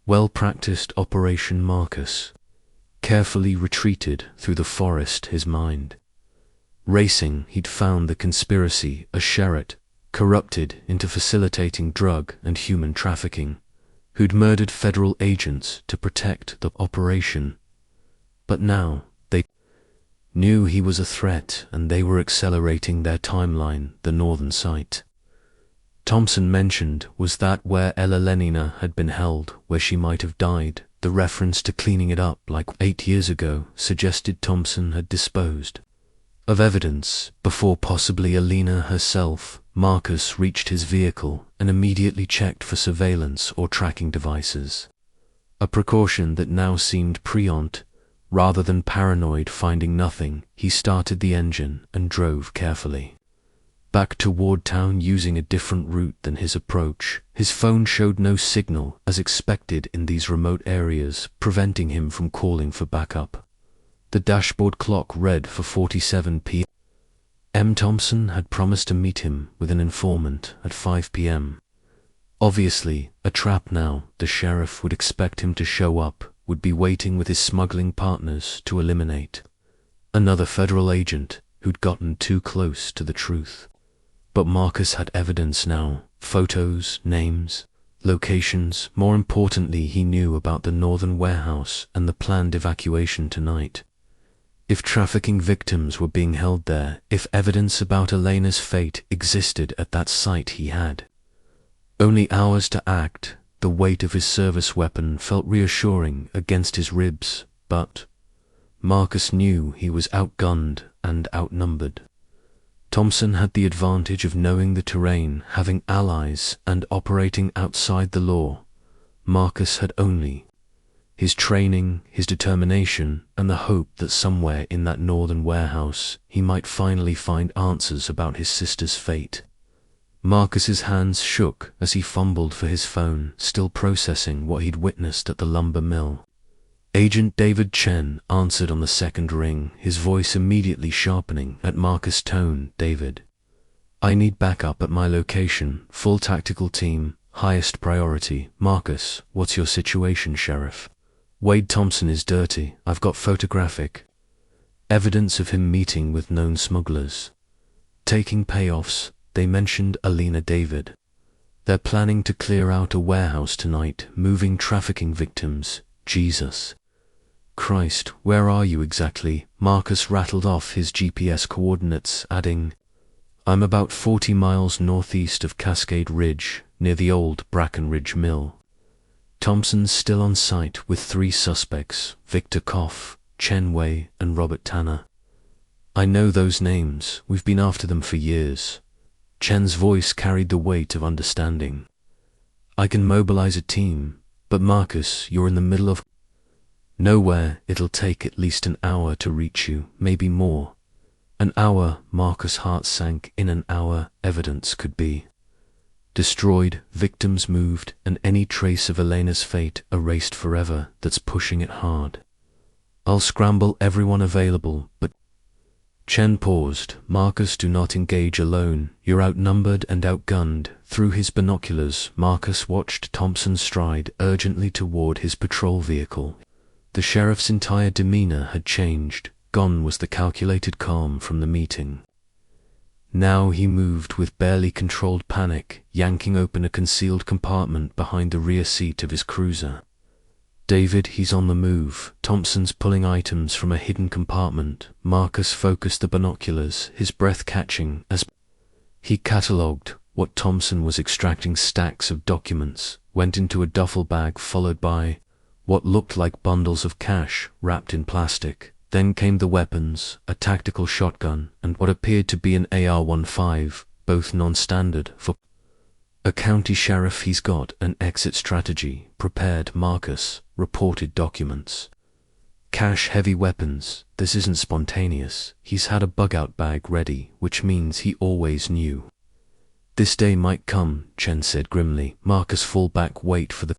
Well-practiced Operation Marcus carefully retreated through the forest, his mind racing. He'd found the conspiracy a Sherrod, corrupted into facilitating drug and human trafficking, who'd murdered federal agents to protect the operation. But now, they knew he was a threat, and they were accelerating their timeline. The northern site Thompson mentioned was that where Ella Lenina had been held, where she might have died. The reference to cleaning it up like 8 years ago suggested Thompson had disposed of evidence before possibly Alina herself. Marcus reached his vehicle and immediately checked for surveillance or tracking devices, a precaution that now seemed prescient rather than paranoid. Finding nothing, he started the engine and drove carefully back toward town using a different route than his approach. His phone showed no signal, as expected in these remote areas, preventing him from calling for backup. The dashboard clock read for 47 p.m. Thompson had promised to meet him with an informant at 5 p.m. Obviously, a trap now. The sheriff would expect him to show up, would be waiting with his smuggling partners to eliminate another federal agent who'd gotten too close to the truth. But Marcus had evidence now, photos, names, locations. More importantly, he knew about the northern warehouse and the planned evacuation tonight. If trafficking victims were being held there, if evidence about Elena's fate existed at that site, he had only hours to act. The weight of his service weapon felt reassuring against his ribs, but Marcus knew he was outgunned and outnumbered. Thompson had the advantage of knowing the terrain, having allies, and operating outside the law. Marcus had only his training, his determination, and the hope that somewhere in that northern warehouse he might finally find answers about his sister's fate. Marcus's hands shook as he fumbled for his phone, still processing what he'd witnessed at the lumber mill. Agent David Chen answered on the second ring, his voice immediately sharpening at Marcus' tone. David, I need backup at my location, full tactical team, highest priority. Marcus, what's your situation, Sheriff? Wade Thompson is dirty. I've got photographic evidence of him meeting with known smugglers, taking payoffs. They mentioned Alina David. They're planning to clear out a warehouse tonight, moving trafficking victims. Jesus Christ, where are you exactly? Marcus rattled off his GPS coordinates, adding, I'm about 40 miles northeast of Cascade Ridge, near the old Brackenridge Mill. Thompson's still on site with 3 suspects, Victor Koff, Chen Wei, and Robert Tanner. I know those names. We've been after them for years. Chen's voice carried the weight of understanding. I can mobilize a team, but Marcus, you're in the middle of nowhere. It'll take at least an hour to reach you, maybe more. An hour. Marcus' heart sank. In an hour, evidence could be destroyed, victims moved, and any trace of Elena's fate erased forever. That's pushing it hard. I'll scramble everyone available, but Chen paused. Marcus, do not engage alone. You're outnumbered and outgunned. Through his binoculars, Marcus watched Thompson stride urgently toward his patrol vehicle. The sheriff's entire demeanor had changed. Gone was the calculated calm from the meeting. Now he moved with barely controlled panic, yanking open a concealed compartment behind the rear seat of his cruiser. David, he's on the move. Thompson's pulling items from a hidden compartment. Marcus focused the binoculars, his breath catching as he catalogued what Thompson was extracting. Stacks of documents went into a duffel bag, followed by what looked like bundles of cash wrapped in plastic. Then came the weapons, a tactical shotgun, and what appeared to be an AR-15, both non-standard for a county sheriff. He's got an exit strategy prepared, Marcus reported documents. Cash-heavy weapons. This isn't spontaneous. He's had a bug-out bag ready, which means he always knew this day might come, Chen said grimly. Marcus fall back, wait for the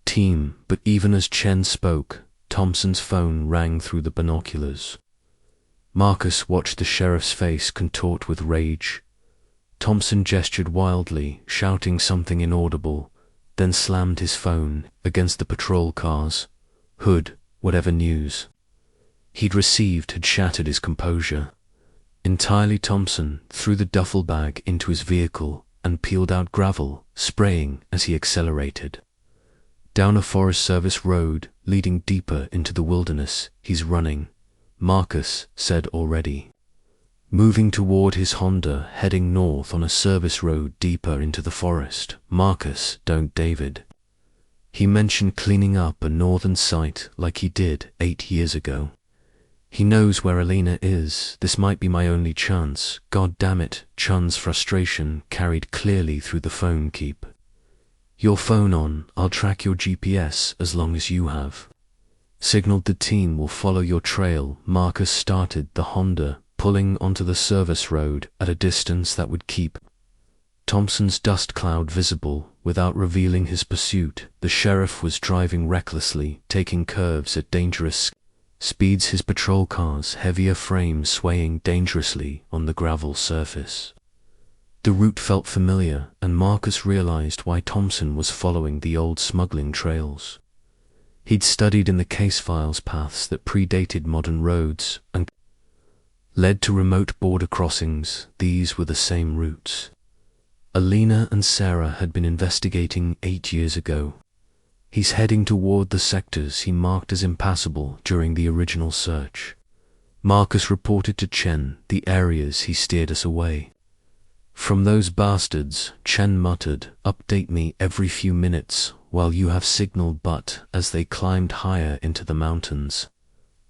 team. But even as Chen spoke, Thompson's phone rang through the binoculars. Marcus watched the sheriff's face contort with rage. Thompson gestured wildly, shouting something inaudible. then slammed his phone against the patrol car's hood. Whatever news he'd received had shattered his composure. Entirely, Thompson threw the duffel bag into his vehicle and peeled out gravel, spraying as he accelerated. Down a Forest Service road leading deeper into the wilderness. He's running, Marcus said already. Moving toward his Honda, heading north on a service road deeper into the forest. Marcus, don't David. He mentioned cleaning up a northern site like he did 8 years ago. He knows where Elena is. This might be my only chance. God damn it. Chun's frustration carried clearly through the phone. Keep your phone on. I'll track your GPS as long as you have signaled. The team will follow your trail. Marcus started the Honda, pulling onto the service road at a distance that would keep Thompson's dust cloud visible without revealing his pursuit. The sheriff was driving recklessly, taking curves at dangerous speeds, his patrol car's heavier frame swaying dangerously on the gravel surface. The route felt familiar, and Marcus realized why Thompson was following the old smuggling trails. He'd studied in the case files paths that predated modern roads and led to remote border crossings. These were the same routes Elena and Sarah had been investigating 8 years ago. He's heading toward the sectors he marked as impassable during the original search. Marcus reported to Chen the areas he steered us away from. Those bastards, Chen muttered. Update me every few minutes while you have signal. But as they climbed higher into the mountains,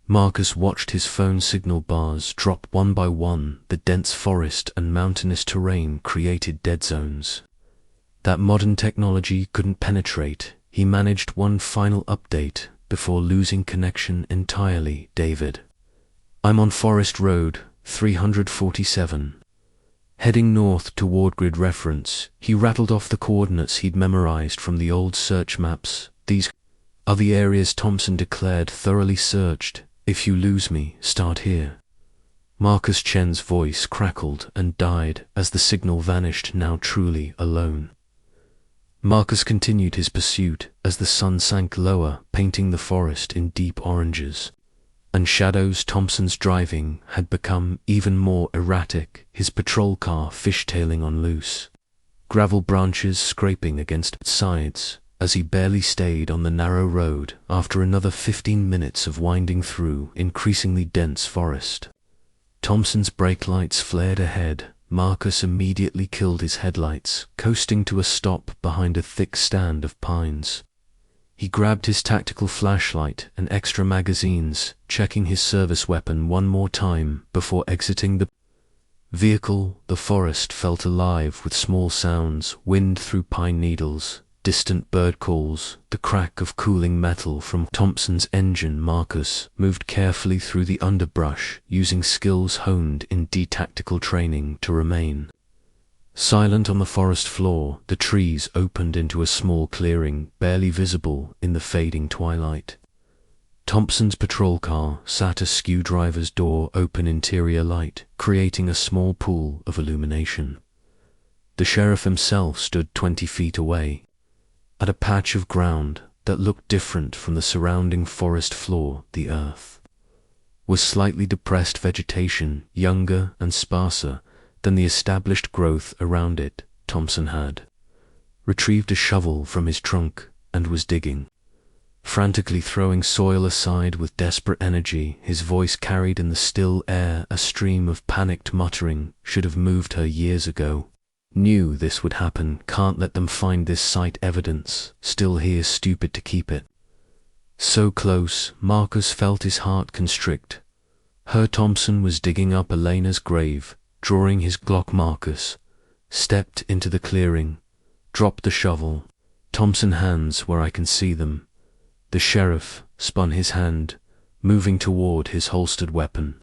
Marcus watched his phone signal bars drop one by one. The dense forest and mountainous terrain created dead zones that modern technology couldn't penetrate. He managed one final update before losing connection entirely. David, I'm on Forest Road 347. Heading north toward grid reference. He rattled off the coordinates he'd memorized from the old search maps. These are the areas Thompson declared thoroughly searched. If you lose me, start here. Marcus. Chen's voice crackled and died as the signal vanished, now truly alone. Marcus continued his pursuit as the sun sank lower, painting the forest in deep oranges and shadows. Thompson's driving had become even more erratic, his patrol car fishtailing on loose gravel, branches scraping against its sides as he barely stayed on the narrow road. After another 15 minutes of winding through increasingly dense forest, Thompson's brake lights flared ahead. Marcus immediately killed his headlights, coasting to a stop behind a thick stand of pines. He grabbed his tactical flashlight and extra magazines, checking his service weapon one more time before exiting the vehicle. The forest felt alive with small sounds, wind through pine needles, distant bird calls, the crack of cooling metal from Thompson's engine. Marcus moved carefully through the underbrush, using skills honed in tactical training to remain silent on the forest floor. The trees opened into a small clearing, barely visible in the fading twilight. Thompson's patrol car sat askew, driver's door open, interior light creating a small pool of illumination. The sheriff himself stood 20 feet away, at a patch of ground that looked different from the surrounding forest floor. The earth was slightly depressed, vegetation younger and sparser than the established growth around it. Thompson had retrieved a shovel from his trunk and was digging frantically, throwing soil aside with desperate energy. His voice carried in the still air a stream of panicked muttering. Should have moved her years ago. Knew this would happen. Can't let them find this site evidence. Still here, stupid to keep it so close. Marcus felt his heart constrict. Her Thompson was digging up Elena's grave. Drawing his Glock, Marcus stepped into the clearing, dropped the shovel. Thompson, hands where I can see them. The sheriff spun his hand, moving toward his holstered weapon.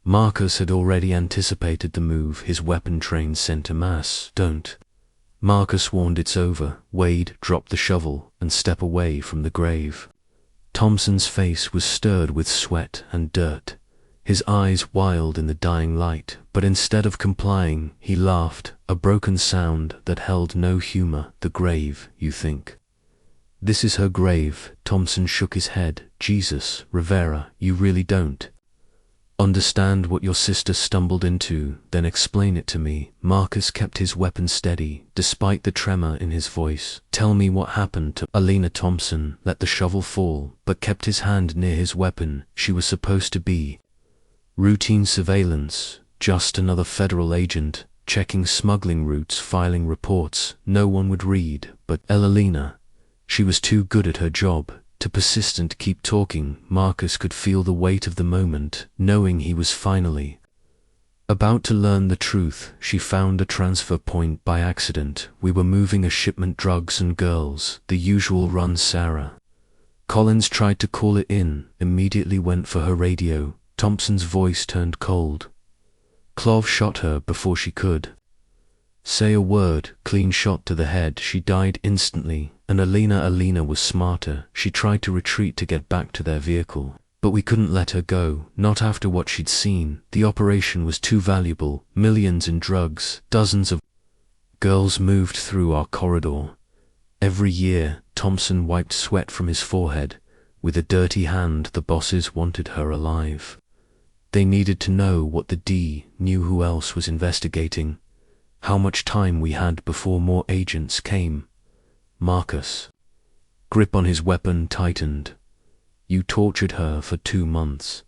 Marcus had already anticipated the move, his weapon-trained center mass. Don't. Marcus warned. It's over. Wade, drop the shovel and step away from the grave. Thompson's face was stirred with sweat and dirt. his eyes wild in the dying light, but instead of complying, he laughed, a broken sound that held no humor. The grave, you think? This is her grave. Thompson shook his head. Jesus, Rivera, you really don't understand what your sister stumbled into, then explain it to me. Marcus kept his weapon steady, despite the tremor in his voice. Tell me what happened to Alina. Thompson let the shovel fall, but kept his hand near his weapon. She was supposed to be routine surveillance, just another federal agent, checking smuggling routes, filing reports no one would read, but Alina, she was too good at her job to persistent keep talking. Marcus could feel the weight of the moment, knowing he was finally about to learn the truth. She found a transfer point by accident. We were moving a shipment, drugs and girls, the usual run. Sarah Collins tried to call it in, immediately went for her radio. Thompson's voice turned cold. Clove shot her before she could say a word. Clean shot to the head. She died instantly. And Alina was smarter. She tried to retreat to get back to their vehicle, but we couldn't let her go, not after what she'd seen. The operation was too valuable. Millions in drugs, dozens of girls moved through our corridor every year. Thompson wiped sweat from his forehead with a dirty hand. The bosses wanted her alive. They needed to know what the DEA knew, who else was investigating, how much time we had before more agents came. Marcus' grip on his weapon tightened. You tortured her for 2 months.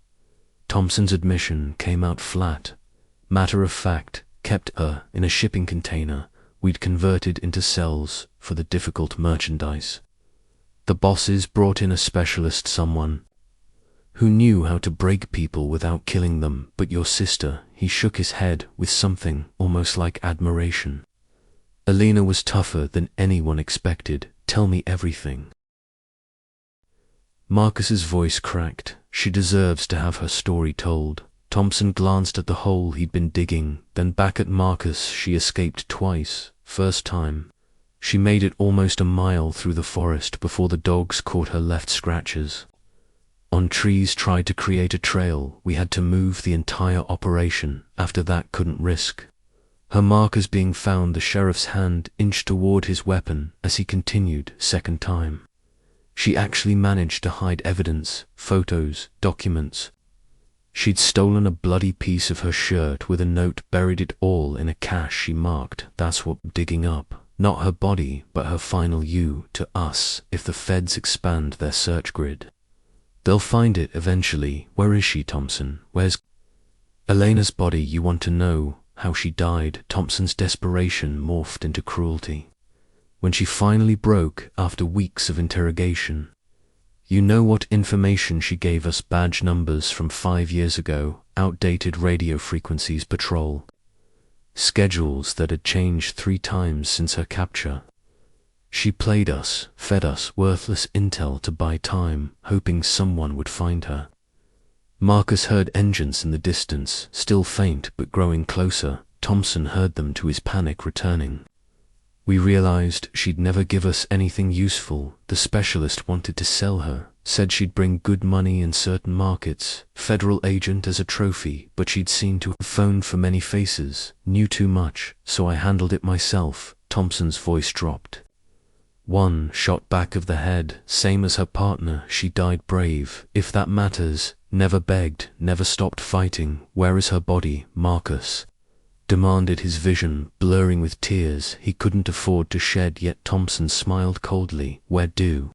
Thompson's admission came out flat. Matter of fact, kept her in a shipping container we'd converted into cells for the difficult merchandise. The bosses brought in a specialist, someone who knew how to break people without killing them. But your sister, he shook his head with something almost like admiration. Alina was tougher than anyone expected. Tell me everything. Marcus's voice cracked. She deserves to have her story told. Thompson glanced at the hole he'd been digging, then back at Marcus. She escaped twice. First time, she made it almost a mile through the forest before the dogs caught her, left scratches on trees, tried to create a trail. We had to move the entire operation. After that, couldn't risk her markers being found. The sheriff's hand inched toward his weapon as he continued. Second time, she actually managed to hide evidence, photos, documents. She'd stolen a bloody piece of her shirt with a note, buried it all in a cache she marked. That's what digging up. Not her body, but her final you to us. If the feds expand their search grid, they'll find it eventually. Where is she, Thompson? Where's Elena's body? You want to know how she died? Thompson's desperation morphed into cruelty when she finally broke after weeks of interrogation. You know what information she gave us? Badge numbers from 5 years ago, outdated radio frequencies, patrol schedules that had changed 3 times since her capture. She played us, fed us worthless intel to buy time, hoping someone would find her. Marcus heard engines in the distance, still faint but growing closer. Thompson heard them, to his panic returning. We realized she'd never give us anything useful. The specialist wanted to sell her, said she'd bring good money in certain markets, federal agent as a trophy, but she'd seen to have phoned for many faces, knew too much, so I handled it myself. Thompson's voice dropped. 1 shot back of the head, same as her partner. She died brave, if that matters. Never begged, never stopped fighting. Where is her body? Marcus demanded, his vision blurring with tears he couldn't afford to shed. Yet Thompson smiled coldly. Where do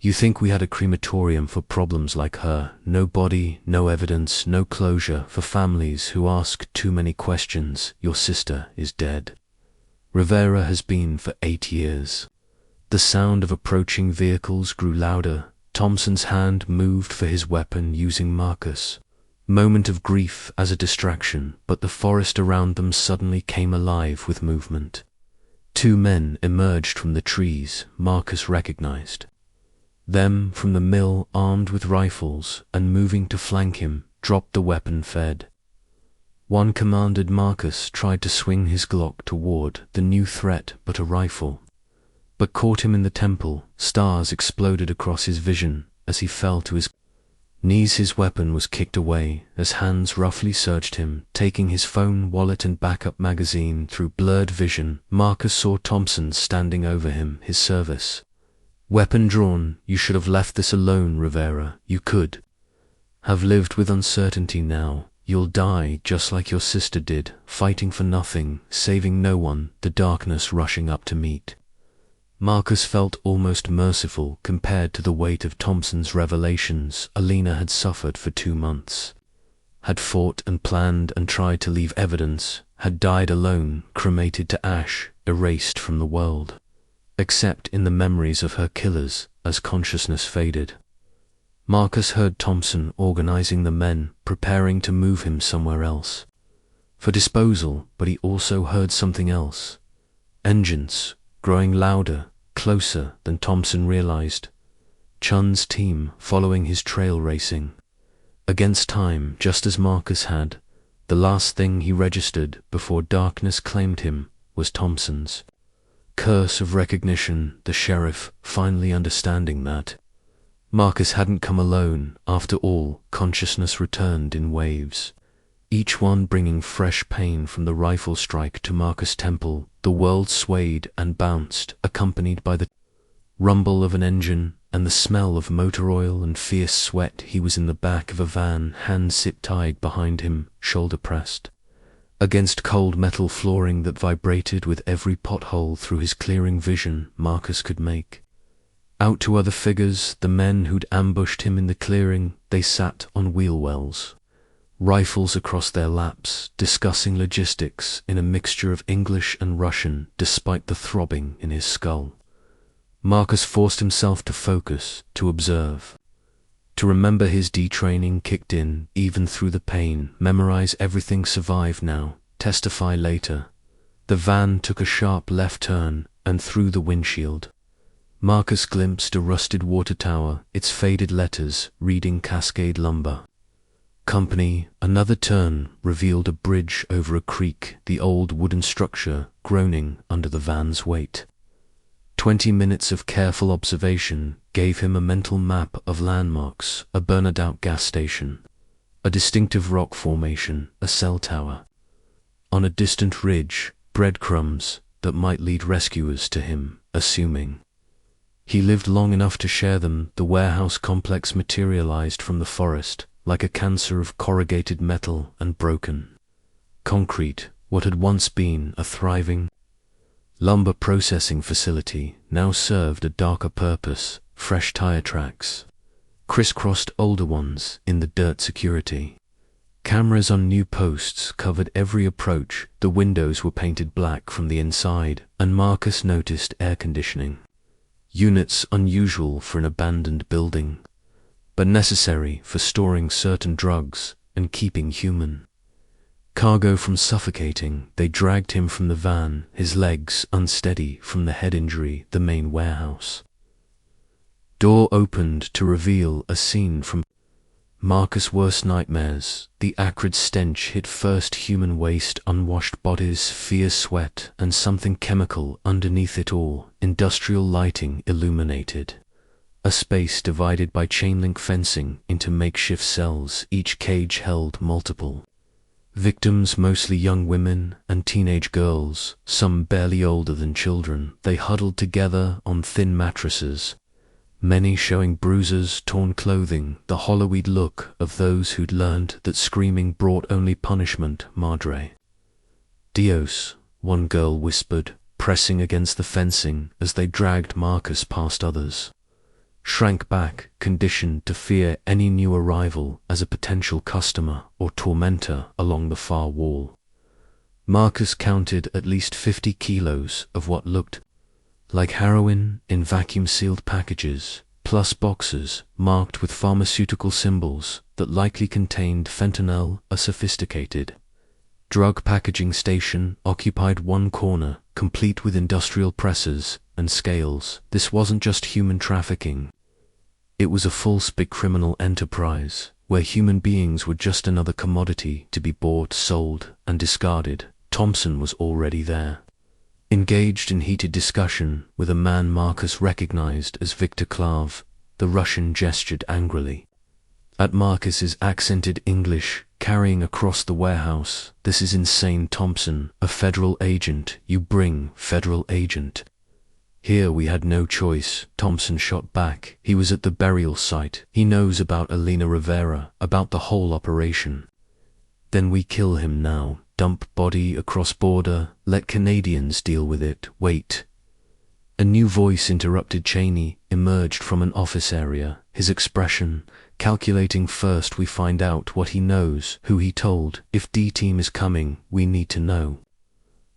you think we had a crematorium for problems like her? No body, no evidence, no closure for families who ask too many questions. Your sister is dead. Rivera has been for 8 years. The sound of approaching vehicles grew louder. Thompson's hand moved for his weapon, using Marcus' moment of grief as a distraction, but the forest around them suddenly came alive with movement. 2 men emerged from the trees. Marcus recognized them from the mill, armed with rifles, and moving to flank him, dropped the weapon, fed. One commanded. Marcus tried to swing his Glock toward the new threat, but a rifle caught him in the temple. Stars exploded across his vision as he fell to his Knees, his weapon was kicked away as hands roughly searched him, taking his phone, wallet and backup magazine. Through blurred vision, Marcus saw Thompson standing over him, his service. Weapon drawn. You should have left this alone, Rivera. You could have lived with uncertainty. Now you'll die just like your sister did, fighting for nothing, saving no one, the darkness rushing up to meet. Marcus felt almost merciful compared to the weight of Thompson's revelations. Alina had suffered for 2 months, had fought and planned and tried to leave evidence, had died alone, cremated to ash, erased from the world, except in the memories of her killers as consciousness faded. Marcus heard Thompson organizing the men, preparing to move him somewhere else for disposal, but he also heard something else. Engines growing louder, closer than Thompson realized. Chun's team following his trail, racing against time, just as Marcus had. The last thing he registered before darkness claimed him was Thompson's curse of recognition, the sheriff finally understanding that Marcus hadn't come alone. After all, consciousness returned in waves, each one bringing fresh pain. From the rifle strike to Marcus' temple, the world swayed and bounced, accompanied by the rumble of an engine and the smell of motor oil and fierce sweat. He was in the back of a van, hands zip-tied behind him, shoulder pressed against cold metal flooring that vibrated with every pothole. Through his clearing vision, Marcus could make out 2 other figures, the men who'd ambushed him in the clearing. They sat on wheel wells, rifles across their laps, discussing logistics in a mixture of English and Russian. Despite the throbbing in his skull, Marcus forced himself to focus, to observe, to remember. His detraining kicked in, even through the pain. Memorize everything, survive now, testify later. The van took a sharp left turn, and through the windshield, Marcus glimpsed a rusted water tower, its faded letters reading Cascade Lumber Company. Another turn revealed a bridge over a creek, the old wooden structure groaning under the van's weight. 20 minutes of careful observation gave him a mental map of landmarks: a burned-out gas station, a distinctive rock formation, a cell tower. On a distant ridge, breadcrumbs that might lead rescuers to him, assuming he lived long enough to share them. The warehouse complex materialized from the forest, like a cancer of corrugated metal and broken concrete. What had once been a thriving lumber processing facility now served a darker purpose. Fresh tire tracks crisscrossed older ones in the dirt. Security cameras on new posts covered every approach. The windows were painted black from the inside, and Marcus noticed air conditioning units, unusual for an abandoned building, but necessary for storing certain drugs and keeping human cargo from suffocating. They dragged him from the van, his legs unsteady from the head injury. The main warehouse door opened to reveal a scene from Marcus' worst nightmares. The acrid stench hit first: human waste, unwashed bodies, fierce sweat, and something chemical underneath it all. Industrial lighting illuminated a space divided by chain-link fencing into makeshift cells. Each cage held multiple victims, mostly young women and teenage girls, some barely older than children. They huddled together on thin mattresses, many showing bruises, torn clothing, the hollowed look of those who'd learned that screaming brought only punishment. Madre Dios, one girl whispered, pressing against the fencing as they dragged Marcus past. Others shrank back, conditioned to fear any new arrival as a potential customer or tormentor along the far wall. Marcus counted at least 50 kilos of what looked like heroin in vacuum-sealed packages, plus boxes marked with pharmaceutical symbols that likely contained fentanyl. A sophisticated drug packaging station occupied one corner, complete with industrial presses and scales. This wasn't just human trafficking. It was a full-spec criminal enterprise, where human beings were just another commodity to be bought, sold, and discarded. Thompson was already there, engaged in heated discussion with a man Marcus recognized as Victor Clave. The Russian gestured angrily, At Marcus's accented English, carrying across the warehouse. "This is insane, Thompson. A federal agent. You bring federal agent." "Here we had no choice," Thompson shot back. "He was at the burial site. He knows about Elena Rivera, about the whole operation." "Then we kill him now. Dump body across border. Let Canadians deal with it. Wait." A new voice interrupted. Cheney emerged from an office area, his expression calculating. "First we find out what he knows, who he told. If D-Team is coming, we need to know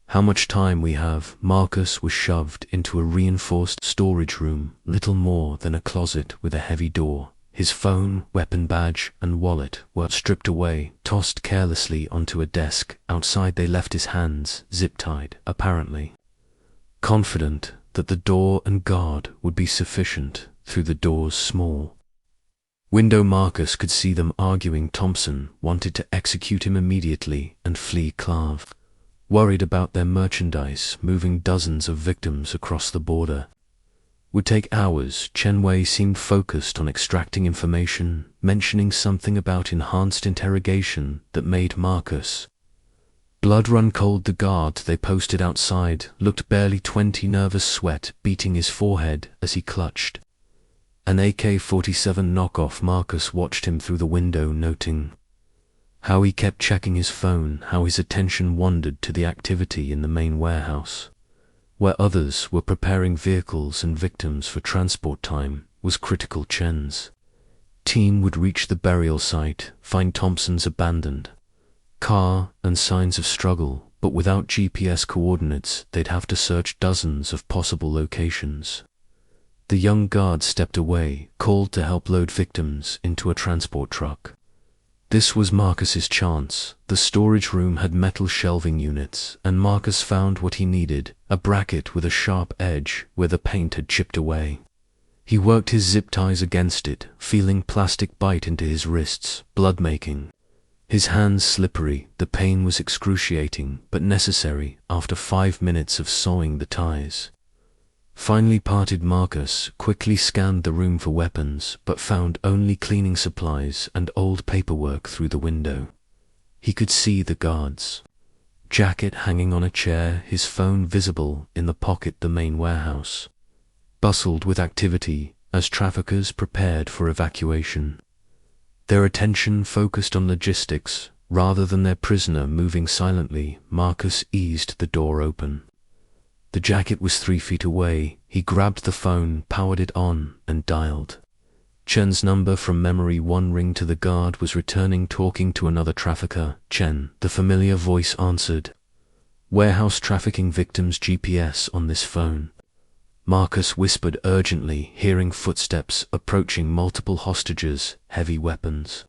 how much time we have." Marcus was shoved into a reinforced storage room, little more than a closet with a heavy door. His phone, weapon badge, and wallet were stripped away, tossed carelessly onto a desk. Outside they left his hands zip-tied, apparently confident that the door and guard would be sufficient through the door's small window. Marcus could see them arguing. Thompson wanted to execute him immediately and flee. Clave worried about their merchandise. Moving dozens of victims across the border would take hours. Chenwei seemed focused on extracting information, mentioning something about enhanced interrogation that made Marcus blood run cold. The guard they posted outside looked barely 20, nervous sweat beating his forehead as he clutched an AK-47 knockoff. Marcus watched him through the window, noting how he kept checking his phone, how his attention wandered to the activity in the main warehouse, where others were preparing vehicles and victims for transport. Time was critical. Chen's team would reach the burial site, find Thompson's abandoned car and signs of struggle, but without GPS coordinates, they'd have to search dozens of possible locations. The young guard stepped away, called to help load victims into a transport truck. This was Marcus's chance. The storage room had metal shelving units, and Marcus found what he needed, a bracket with a sharp edge where the paint had chipped away. He worked his zip ties against it, feeling plastic bite into his wrists, blood making his hands slippery. The pain was excruciating, but necessary after 5 minutes of sawing the ties. Finally parted. Marcus quickly scanned the room for weapons, but found only cleaning supplies and old paperwork through the window. He could see the guard's jacket hanging on a chair, his phone visible in the pocket. The main warehouse bustled with activity as traffickers prepared for evacuation, their attention focused on logistics rather than their prisoner moving silently. Marcus eased the door open. The jacket was 3 feet away. He grabbed the phone, powered it on, and dialed Chen's number from memory. One ring to the guard was returning, talking to another trafficker. "Chen," the familiar voice answered. "Warehouse trafficking victims, GPS on this phone." Marcus whispered urgently, hearing footsteps approaching. Multiple hostages, heavy weapons.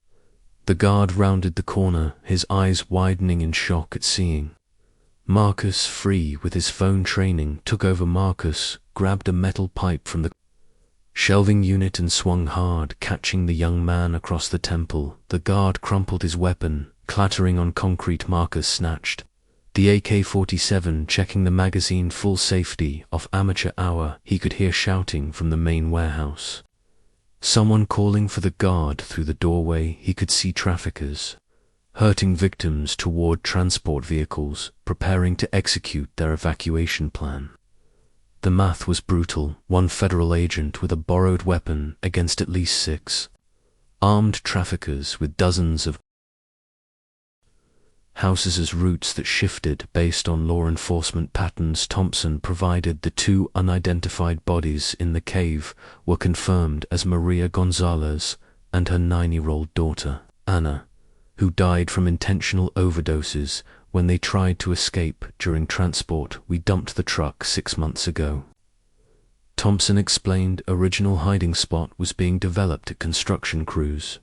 The guard rounded the corner, his eyes widening in shock at seeing Marcus free with his phone. Training took over. Marcus grabbed a metal pipe from the shelving unit and swung hard, catching the young man across the temple. The guard crumpled his weapon, clattering on concrete. Marcus snatched the AK-47, checking the magazine. Full safety off. Amateur hour. He could hear shouting from the main warehouse, someone calling for the guard. Through the doorway he could see traffickers hurting victims toward transport vehicles, preparing to execute their evacuation plan. The math was brutal. 1 federal agent with a borrowed weapon against at least 6 armed traffickers with dozens of houses as routes that shifted based on law enforcement patterns. Thompson provided the 2 unidentified bodies in the cave were confirmed as Maria Gonzalez and her 9-year-old daughter, Anna, who died from intentional overdoses when they tried to escape during transport. "We dumped the truck 6 months ago," Thompson explained. Original hiding spot was being developed at construction crews.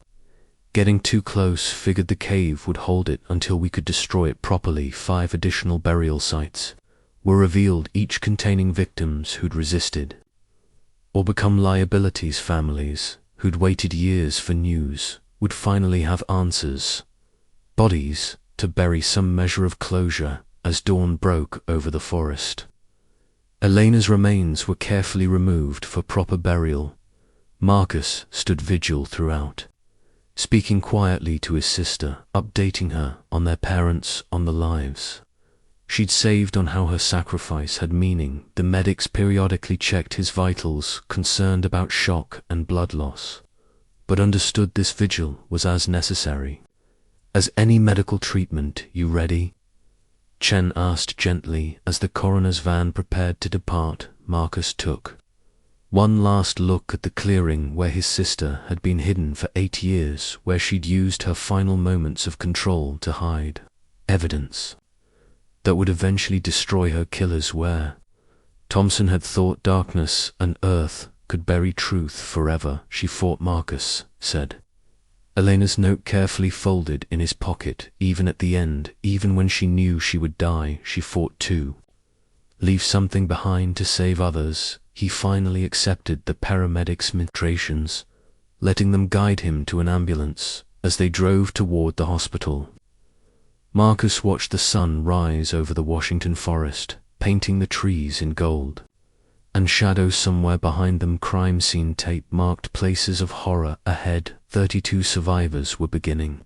Getting too close, figured the cave would hold it until we could destroy it properly. 5 additional burial sites were revealed, each containing victims who'd resisted or become liabilities. Families who'd waited years for news would finally have answers. Bodies to bury, some measure of closure as dawn broke over the forest. Elena's remains were carefully removed for proper burial. Marcus stood vigil throughout, speaking quietly to his sister, updating her on their parents, on the lives she'd saved, on how her sacrifice had meaning. The medics periodically checked his vitals, concerned about shock and blood loss, but understood this vigil was as necessary as any medical treatment. "You ready?" Chen asked gently as the coroner's van prepared to depart. Marcus took one last look at the clearing where his sister had been hidden for 8 years, where she'd used her final moments of control to hide evidence that would eventually destroy her killers, where Thompson had thought darkness and earth could bury truth forever. She fought, Marcus said, Elena's note carefully folded in his pocket. Even at the end, even when she knew she would die, she fought to leave something behind to save others. He finally accepted the paramedics' ministrations, letting them guide him to an ambulance as they drove toward the hospital. Marcus watched the sun rise over the Washington forest, painting the trees in gold, and shadows somewhere behind them. Crime scene tape marked places of horror ahead. 32 survivors were beginning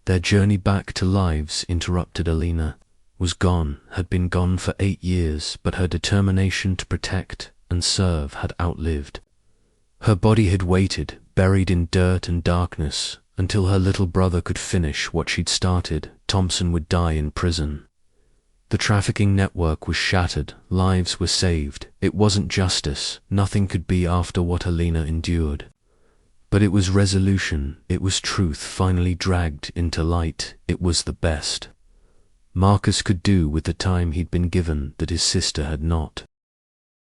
their journey back to lives interrupted. Elena was gone, had been gone for 8 years, but her determination to protect and serve had outlived. Her body had waited, buried in dirt and darkness, until her little brother could finish what she'd started. Thompson would die in prison. The trafficking network was shattered, lives were saved. It wasn't justice, nothing could be after what Elena endured. But it was resolution, it was truth finally dragged into light. It was the best Marcus could do with the time he'd been given that his sister had not.